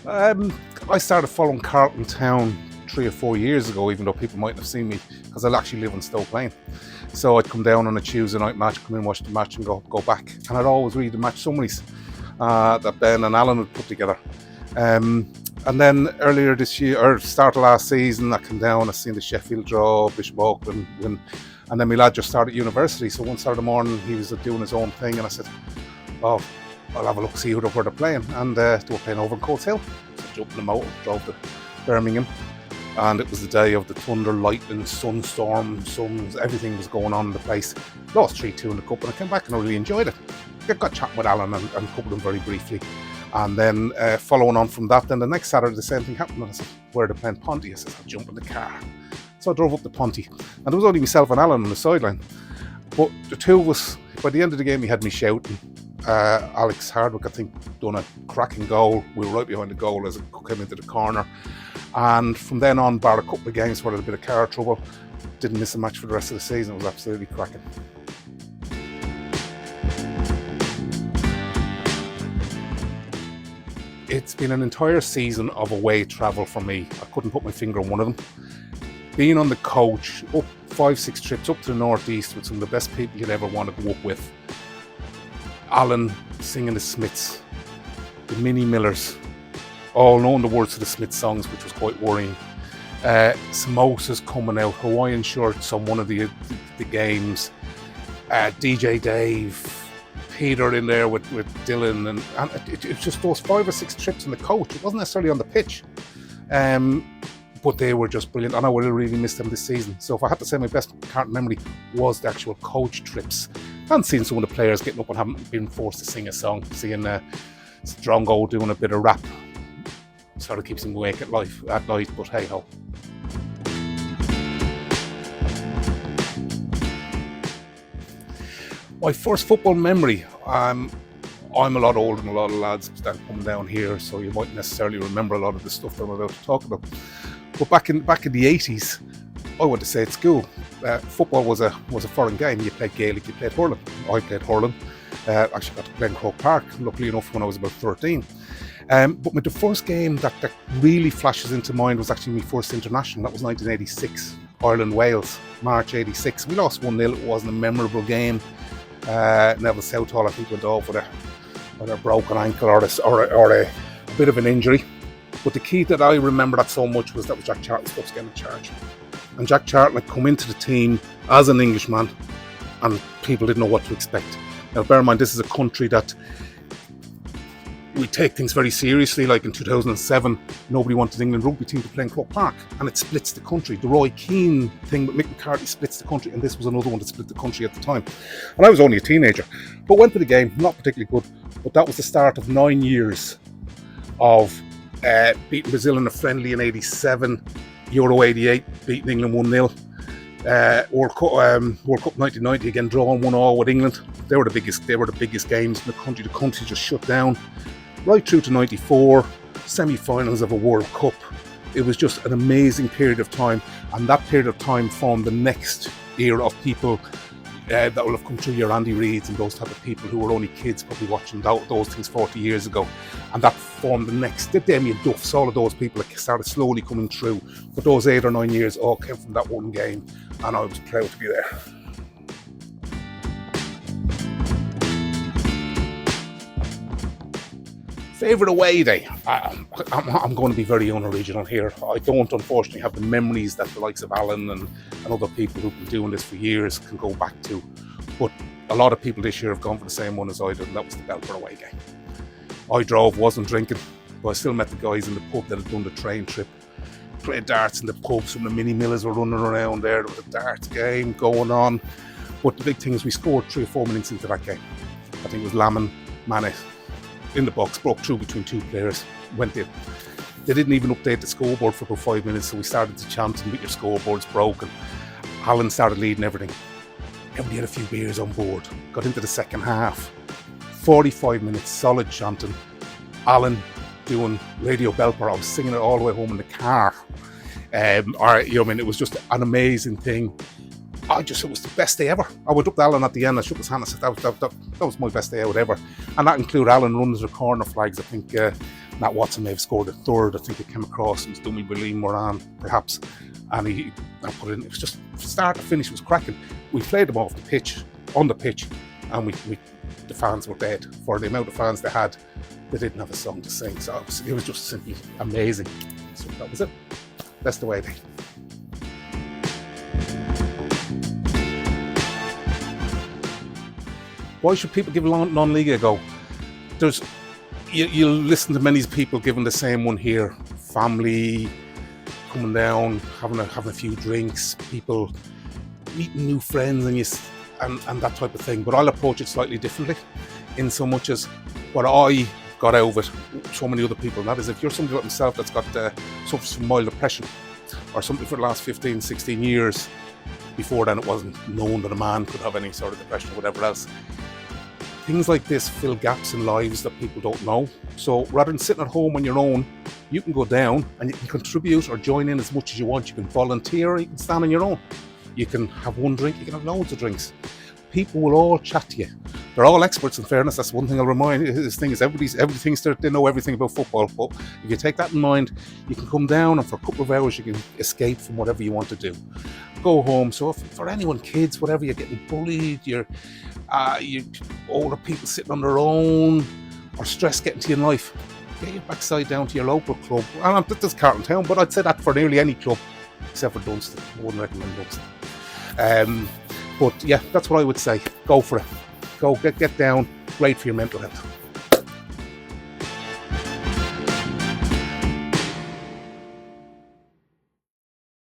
I started following Carlton Town 3 or 4 years ago, even though people mightn't have seen me, because I actually live in Stoke Lane. So I'd come down on a Tuesday night match, come in, watch the match and go back. And I'd always read the match summaries that Ben and Alan would put together. And then earlier this year, or start of last season, I came down, I seen the Sheffield draw, Bishop Auckland win, and then my lad just started university. So one Saturday morning, he was doing his own thing, and I said, "Oh, I'll have a look, see where they're playing." And they were playing over in Coates Hill. So I jumped in the motor, drove to Birmingham, and it was the day of the thunder, lightning, sunstorm, suns, everything was going on in the place. Lost 3-2 in the cup, and I came back and I really enjoyed it. I got chatting with Alan and a couple of them very briefly. And then following on from that, then the next Saturday the same thing happened. And I said, "Where are they playing Ponty?" I said, "I'll jump in the car." So I drove up to Ponty. And there was only myself and Alan on the sideline. But the two of us, by the end of the game, he had me shouting. Alex Hardwick, I think, done a cracking goal. We were right behind the goal as it came into the corner. And from then on, bar a couple of games where I had a bit of car trouble, didn't miss a match for the rest of the season. It was absolutely cracking. It's been an entire season of away travel for me. I couldn't put my finger on one of them. Being on the coach, up 5-6 trips up to the northeast with some of the best people you'd ever want to go up with. Alan singing the Smiths, the Mini Millers, all knowing the words to the Smiths songs, which was quite worrying. Samosas coming out, Hawaiian shirts on one of the games. DJ Dave, Peter in there with Dylan, and it was just those 5 or 6 trips on the coach. It wasn't necessarily on the pitch, but they were just brilliant, and I would have really missed them this season. So if I had to say my best Carlton memory was the actual coach trips, and seeing some of the players getting up and having been forced to sing a song, seeing Strongo doing a bit of rap, sort of keeps him awake at night, but hey ho. My first football memory, I'm a lot older than a lot of lads that come down here, so you mightn't necessarily remember a lot of the stuff that I'm about to talk about. But back in the 80s, I went to say at school, football was a foreign game. You played Gaelic, you played hurling. I played hurling. Actually got to play in Croke Park, luckily enough, when I was about 13. But the first game that really flashes into mind was actually my first international. That was 1986, Ireland-Wales, March 86. We lost 1-0. It wasn't a memorable game. Neville Southall, I think, went off with a broken ankle or a bit of an injury. But the key that I remember that so much was Jack Charlton's first game in charge. And Jack Charlton had come into the team as an Englishman, and people didn't know what to expect. Now, bear in mind, this is a country that we take things very seriously. Like in 2007, nobody wanted England rugby team to play in Croke Park, and it splits the country. The Roy Keane thing with Mick McCarthy splits the country, and this was another one that split the country at the time. And I was only a teenager, but went to the game, not particularly good, but that was the start of 9 years of beating Brazil in a friendly in 87, Euro 88, beating England 1-0. World Cup 1990 again, drawing 1-1 with England. They were the biggest games in the country. The country just shut down. Right through to 94, semi-finals of a World Cup. It was just an amazing period of time, and that period of time formed the next era of people that will have come through your Andy Reeds and those type of people who were only kids probably watching those things 40 years ago. And that formed the Damien Duffs, all of those people that started slowly coming through. But those 8 or 9 years all came from that one game, and I was proud to be there. Favourite away day? I'm going to be very unoriginal here. I don't, unfortunately, have the memories that the likes of Alan and other people who've been doing this for years can go back to. But a lot of people this year have gone for the same one as I did, and that was the Belper away game. I drove, wasn't drinking, but I still met the guys in the pub that had done the train trip. Played darts in the pub, some of the Mini Millers were running around there. There was a darts game going on. But the big thing is we scored 3 or 4 minutes into that game. I think it was Lamon, Mane, in the box, broke through between 2 players, went in. They didn't even update the scoreboard for about 5 minutes, so we started to chant, and with your scoreboard's broken. Alan started leading everything. Everybody had a few beers on board. Got into the second half. 45 minutes, solid chanting. Alan doing Radio Belper. I was singing it all the way home in the car. It was just an amazing thing. It was the best day ever. I went up to Alan at the end, I shook his hand, I said that was my best day out ever. And that included Alan running the corner flags. I think Matt Watson may have scored a third. I think it came across and Dummy Berlin Moran, perhaps. And he put it in. It was just start to finish, it was cracking. We played them off the pitch, on the pitch, and the fans were dead. For the amount of fans they had, they didn't have a song to sing. So it was just simply amazing. So that was it. That's the way they. Why should people give non-league a go? You'll listen to many people giving the same one here. Family coming down, having a few drinks, people meeting new friends and that type of thing. But I'll approach it slightly differently, in so much as what I got out of it, so many other people, and that is if you're somebody like myself that's got suffers from mild depression, or something for the last 15, 16 years, before then it wasn't known that a man could have any sort of depression or whatever else. Things like this fill gaps in lives that people don't know. So rather than sitting at home on your own, you can go down and you can contribute or join in as much as you want. You can volunteer, or you can stand on your own. You can have one drink, you can have loads of drinks. People will all chat to you. They're all experts, in fairness. That's one thing I'll remind you. This thing is everybody thinks they know everything about football. But if you take that in mind, you can come down and for a couple of hours you can escape from whatever you want to do. Go home. So if, for anyone, kids, whatever, you're getting bullied, you're older people sitting on their own, or stress getting to you in life, get your backside down to your local club. And this is Carlton Town, but I'd say that for nearly any club except for Dunstan. I wouldn't recommend Dunstan. But yeah, that's what I would say. Go for it. Go get down. Great for your mental health.